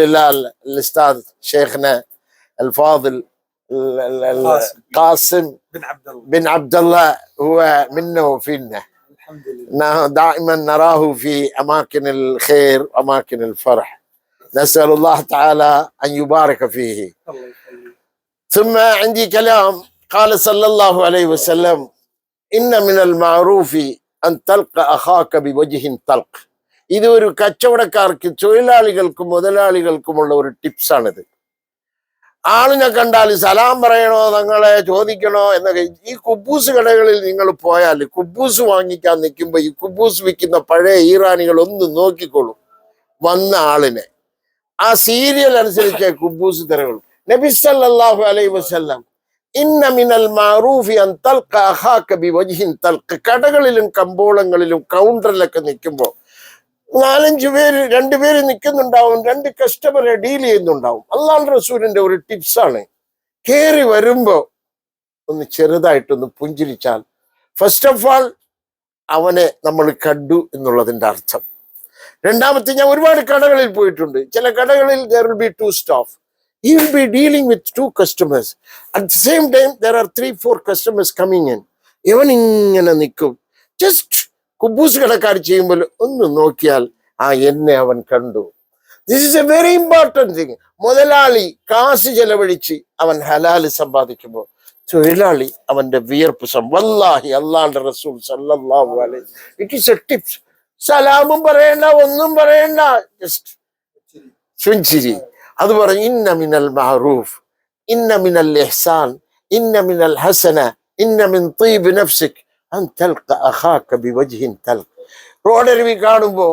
لله الاستاذ شيخنا الفاضل قاسم بن عبد الله هو منا وفينا. الحمد لله. دائما نراه في اماكن الخير واماكن الفرح. نسال الله تعالى ان يبارك فيه. ثم عندي كلام. قال صلى الله عليه وسلم: إن من المعروف أن تلقى أخاك بوجه طلق. ഇത് ഒരു കച്ചവടക്കാർക്ക് തൊഴിലാളികൾക്കും മുതലാളികൾക്കുമുള്ള ഒരു ടിപ്സാണിത്. ആളിനെ കണ്ടാൽ സലാം പറയണോ, തങ്ങളെ ചോദിക്കണോ എന്നൊക്കെ. ഈ കുബൂസ് കടകളിൽ നിങ്ങൾ പോയാൽ കുബൂസ് വാങ്ങിക്കാൻ നിൽക്കുമ്പോൾ ഈ കുബൂസ് വിൽക്കുന്ന പഴയ ഈറാനികൾ ഒന്ന് നോക്കിക്കോളൂ വന്ന ആളിനെ. ആ സീരിയൽ അനുസരിച്ച് കുബൂസ് തരകളും. നബി സല്ലല്ലാഹു അലൈഹി വസല്ലം ഇന്ന മിനൽ മഅറൂഫി അൻ തൽഖ അഖാക ബിവജ്ഹിൻ തൽഖ്. കടകളിലും കമ്പോളങ്ങളിലും കൗണ്ടറിലൊക്കെ നിൽക്കുമ്പോൾ നാലഞ്ചു പേര് രണ്ടുപേര് നിൽക്കുന്നുണ്ടാവും, രണ്ട് കസ്റ്റമറെ ഡീൽ ചെയ്യുന്നുണ്ടാവും. അല്ലാഹുവിന്റെ റസൂലിന്റെ ഒരു ടിപ്സാണ്. കയറി വരുമ്പോ ഒന്ന് ചെറുതായിട്ടൊന്ന് പുഞ്ചിരിച്ചാൽ ഫസ്റ്റ് ഓഫ് ആൾ അവനെ നമ്മൾ കണ്ടു എന്നുള്ളതിന്റെ അർത്ഥം. രണ്ടാമത്തെ, ഞാൻ ഒരുപാട് കടകളിൽ പോയിട്ടുണ്ട്. ചില കടകളിൽ there will be two staff. He will be dealing with two customers. At the same time, there are 3-4 customers coming in. ഇവൻ ഇങ്ങനെ നിൽക്കും. ജസ്റ്റ് കുബൂസ് കടക്കാർ ചെയ്യുമ്പോൾ ഒന്ന് നോക്കിയാൽ എന്നെ അവൻ കണ്ടു. This is A very important thing. മുതലാളി കാശ് ചെലവഴിച്ച് അവൻ ഹലാല് സമ്പാദിക്കുമ്പോൾ തൊഴിലാളി അവന്റെ വിയർപ്പ് വല്ലാഹി അല്ലാഹുവിന്റെ റസൂൽ സല്ലല്ലാഹു അലൈഹി ഇറ്റ് ഈസ് എ ടിപ്സ്. സലാമും പറയണ്ട, ഒന്നും പറയണ്ട, ജസ്റ്റ് പുഞ്ചിരി. അത് പറഞ്ഞു ഇന്ന മിനൽ മഅറൂഫ്, ഇന്ന മിനൽ ഇഹ്സാൻ, ഇന്ന മിനൽ ഹസന, ഇന്ന മിൻ തീബ് നഫ്സിക് അൻ തൽഖ അഖാക ബിവജ്ഹിൻ തൽഖ്. റോഡരിവി കാണുമ്പോ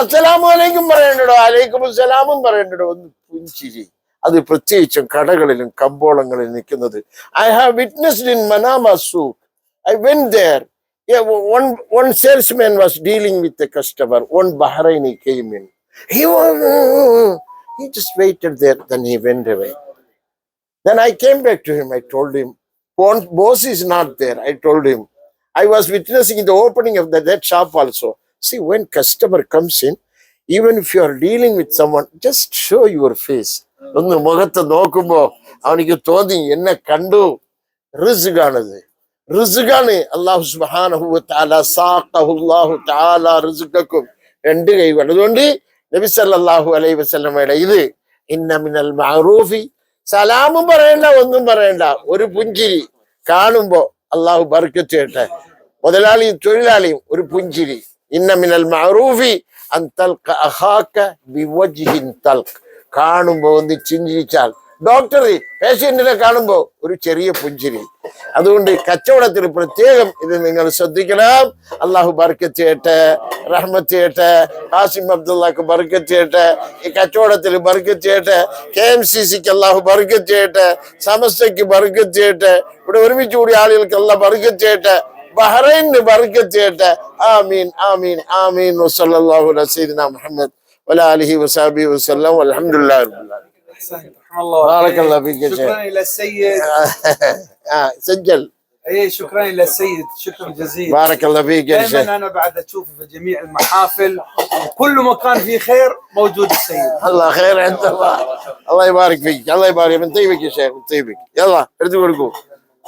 അസ്സലാമു അലൈക്കും പറയണ്ടോ, അലൈക്കും അസ്സലാമും പറയണ്ടോ, ഒന്ന് പുഞ്ചിരി. അത് പ്രത്യേകിച്ചും കടകളിലും കമ്പോളങ്ങളിലും നിൽക്കുന്നത്. I have witnessed in Manama souq. I went there. One salesman was dealing with a customer. One Bahraini came in. He just waited there. Then he went away. Then I came back to him. I told him, boss is not there. I told him, I was witnessing the opening of that shop also. See, when customer comes in, even if you are dealing with someone, just show your face. ഒന്ന് മുഖത്ത് നോക്കുമ്പോ അവനിക്ക് തോന്നി എന്നെ കണ്ടു. റിസ്ഖാണത്, റിസ്ഖാണ്. അല്ലാഹു സുബ്ഹാനഹു വ തആല സാഖഹുല്ലാഹു തആല റിസ്ഖക്കും. രണ്ട് കൈകൾ. അതുകൊണ്ട് നബി സല്ലല്ലാഹു അലൈഹി വസല്ലമയുടെ ഇത് ഇന്ന മിനൽ മഅറൂഫി, സലാമും പറയണ്ട, ഒന്നും പറയണ്ട, ഒരു പുഞ്ചിരി. കാണുമ്പോ അള്ളാഹു ബർക്കത്ത് ചെയ്യട്ടെ. മുതലാളിയും തൊഴിലാളിയും ഒരു പുഞ്ചിരി. ഇന്ന മിനൽ മഅറൂഫി അൻ തൽഖ അഖാക ബിവജ്ഹിൻ തൽഖ്. കാണുമ്പോ ഒന്ന് ചിന്തിച്ചാൽ, ഡോക്ടർ പേഷ്യന്റിനെ കാണുമ്പോ ഒരു ചെറിയ പുഞ്ചിരി. അതുകൊണ്ട് കച്ചവടത്തിൽ പ്രത്യേകം ഇത് നിങ്ങൾ ശ്രദ്ധിക്കണം. അള്ളാഹു ബർക്കത്ത് ചെയ്യട്ടെ, റഹ്മത്ത് ചെയ്യട്ടെ. ഖാസിം അബ്ദുള്ളക്ക് ബർക്കത്ത് ചെയ്യട്ടെ. ഈ കച്ചവടത്തിൽ ബർക്കത്ത് ചെയ്യട്ടെ. KMCCക്ക് അള്ളാഹു ബർക്കത്ത് ചെയ്യട്ടെ. സമസ്തയ്ക്ക് ബർക്കത്ത് ചെയ്യട്ടെ. ഇവിടെ ഒരുമിച്ച് കൂടിയ ആളുകൾക്ക് അള്ളാഹു ബർക്കത്ത് ചെയ്യട്ടെ. ബഹ്റൈനിന് ബർക്കത്ത് ചെയ്യട്ടെ. ആമീൻ ആമീൻ ആമീൻ. വസല്ലല്ലാഹു അലാ സയ്യിദിനാ മുഹമ്മദ് വഅലാ ആലിഹി വസഹബിഹി വസല്ലം. വൽഹംദുലില്ലാഹി റബ്ബിൽ ആലമീൻ. بارك الله فيك يا شيخ. شكرا الى السيد. سجل. شكرا الى السيد، شكرا جزيلا. بارك الله فيك يا شيخ. دائما انا بعد اشوفه في جميع المحافل وكل مكان فيه خير موجود السيد. الله خير عند الله. الله يبارك فيك، الله يبارك من طيبك يا شيخ، من طيبك. يلا ارجو.